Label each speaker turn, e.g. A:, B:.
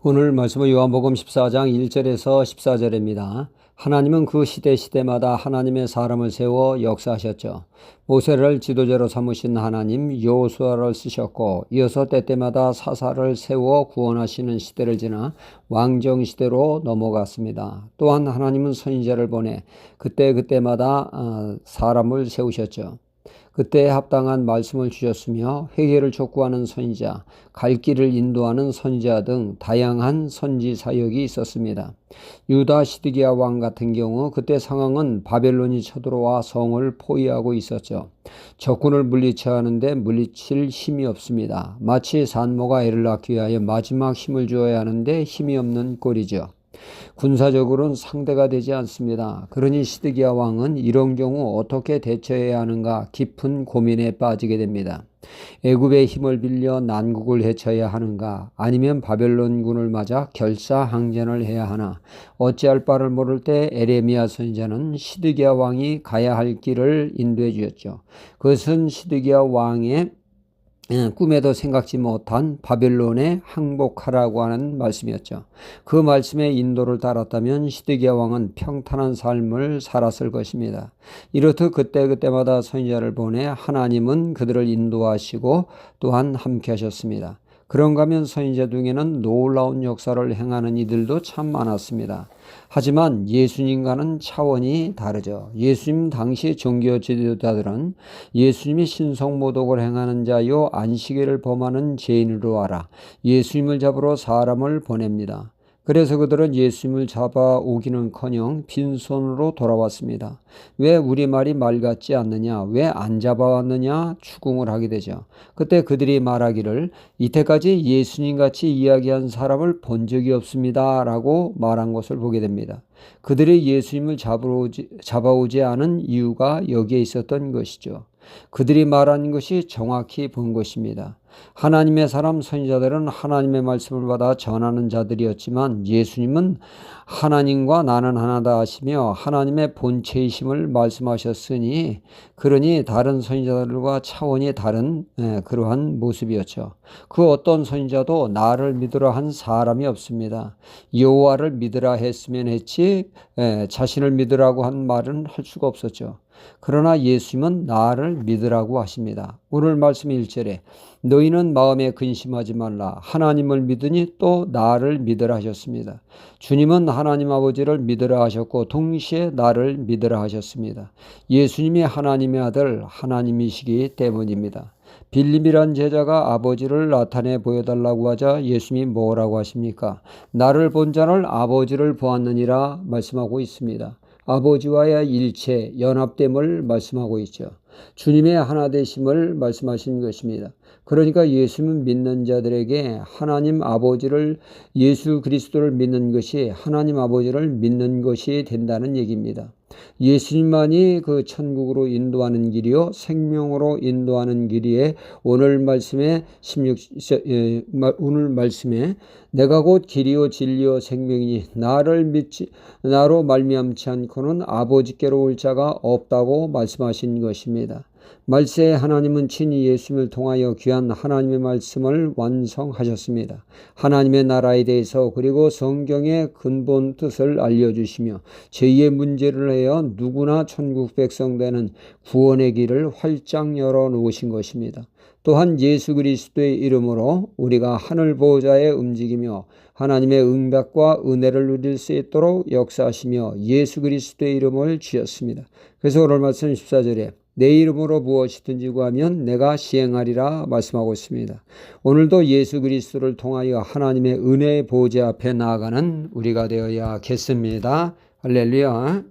A: 오늘 말씀은 요한복음 14장 1절에서 14절입니다. 하나님은 그 시대마다 하나님의 사람을 세워 역사하셨죠. 모세를 지도자로 삼으신 하나님 여호수아를 쓰셨고, 이어서 때때마다 사사를 세워 구원하시는 시대를 지나 왕정시대로 넘어갔습니다. 또한 하나님은 선지자를 보내 그때마다 사람을 세우셨죠. 그때에 합당한 말씀을 주셨으며 회개를 촉구하는 선지자, 갈 길을 인도하는 선지자 등 다양한 선지 사역이 있었습니다. 유다 시드기야 왕 같은 경우 그때 상황은 바벨론이 쳐들어와 성을 포위하고 있었죠. 적군을 물리쳐야 하는데 물리칠 힘이 없습니다. 마치 산모가 애를 낳기 위하여 마지막 힘을 주어야 하는데 힘이 없는 꼴이죠. 군사적으로는 상대가 되지 않습니다. 그러니 시드기야 왕은 이런 경우 어떻게 대처해야 하는가 깊은 고민에 빠지게 됩니다. 애굽의 힘을 빌려 난국을 헤쳐야 하는가, 아니면 바벨론군을 맞아 결사항전을 해야 하나. 어찌할 바를 모를 때 에레미야 선지자는 시드기야 왕이 가야 할 길을 인도해 주었죠. 그것은 시드기야 왕의 꿈에도 생각지 못한 바벨론에 항복하라고 하는 말씀이었죠. 그 말씀의 인도를 따랐다면 시드기야 왕은 평탄한 삶을 살았을 것입니다. 이렇듯 그때마다 선지자를 보내 하나님은 그들을 인도하시고 또한 함께 하셨습니다. 그런가 하면 선지자 중에는 놀라운 역사를 행하는 이들도 참 많았습니다. 하지만 예수님과는 차원이 다르죠. 예수님 당시 종교 지도자들은 예수님이 신성모독을 행하는 자요 안식일을 범하는 죄인으로 알아 예수님을 잡으러 사람을 보냅니다. 그래서 그들은 예수님을 잡아오기는커녕 빈손으로 돌아왔습니다. 왜 우리 말이 말 같지 않느냐, 왜 안 잡아왔느냐 추궁을 하게 되죠. 그때 그들이 말하기를 이때까지 예수님같이 이야기한 사람을 본 적이 없습니다 라고 말한 것을 보게 됩니다. 그들이 예수님을 잡아오지 않은 이유가 여기에 있었던 것이죠. 그들이 말한 것이 정확히 본 것입니다. 하나님의 사람 선지자들은 하나님의 말씀을 받아 전하는 자들이었지만 예수님은 하나님과 나는 하나다 하시며 하나님의 본체이심을 말씀하셨으니, 그러니 다른 선지자들과 차원이 다른 그러한 모습이었죠. 그 어떤 선지자도 나를 믿으라 한 사람이 없습니다. 여호와를 믿으라 했으면 했지 자신을 믿으라고 한 말은 할 수가 없었죠. 그러나 예수님은 나를 믿으라고 하십니다. 오늘 말씀 1절에 너희는 마음에 근심하지 말라 하나님을 믿으니 또 나를 믿으라 하셨습니다. 주님은 하나님 아버지를 믿으라 하셨고 동시에 나를 믿으라 하셨습니다. 예수님이 하나님의 아들 하나님이시기 때문입니다. 빌립이란 제자가 아버지를 나타내 보여달라고 하자 예수님이 뭐라고 하십니까? 나를 본 자를 아버지를 보았느니라 말씀하고 있습니다. 아버지와의 일체, 연합됨을 말씀하고 있죠. 주님의 하나 되심을 말씀하신 것입니다. 그러니까 예수님을 믿는 자들에게 하나님 아버지를, 예수 그리스도를 믿는 것이 하나님 아버지를 믿는 것이 된다는 얘기입니다. 예수님만이 그 천국으로 인도하는 길이요 생명으로 인도하는 길이에 오늘 말씀에 오늘 말씀에 내가 곧 길이요 진리요 생명이니 나로 말미암지 않고는 아버지께로 올 자가 없다고 말씀하신 것입니다. 말세에 하나님은 친히 예수님을 통하여 귀한 하나님의 말씀을 완성하셨습니다. 하나님의 나라에 대해서 그리고 성경의 근본 뜻을 알려주시며 죄의 문제를 해여 누구나 천국 백성 되는 구원의 길을 활짝 열어놓으신 것입니다. 또한 예수 그리스도의 이름으로 우리가 하늘 보호자에 움직이며 하나님의 응답과 은혜를 누릴 수 있도록 역사하시며 예수 그리스도의 이름을 주셨습니다. 그래서 오늘 말씀 14절에 내 이름으로 무엇이든지 구하면 내가 시행하리라 말씀하고 있습니다. 오늘도 예수 그리스도를 통하여 하나님의 은혜의 보좌 앞에 나아가는 우리가 되어야겠습니다. 할렐루야.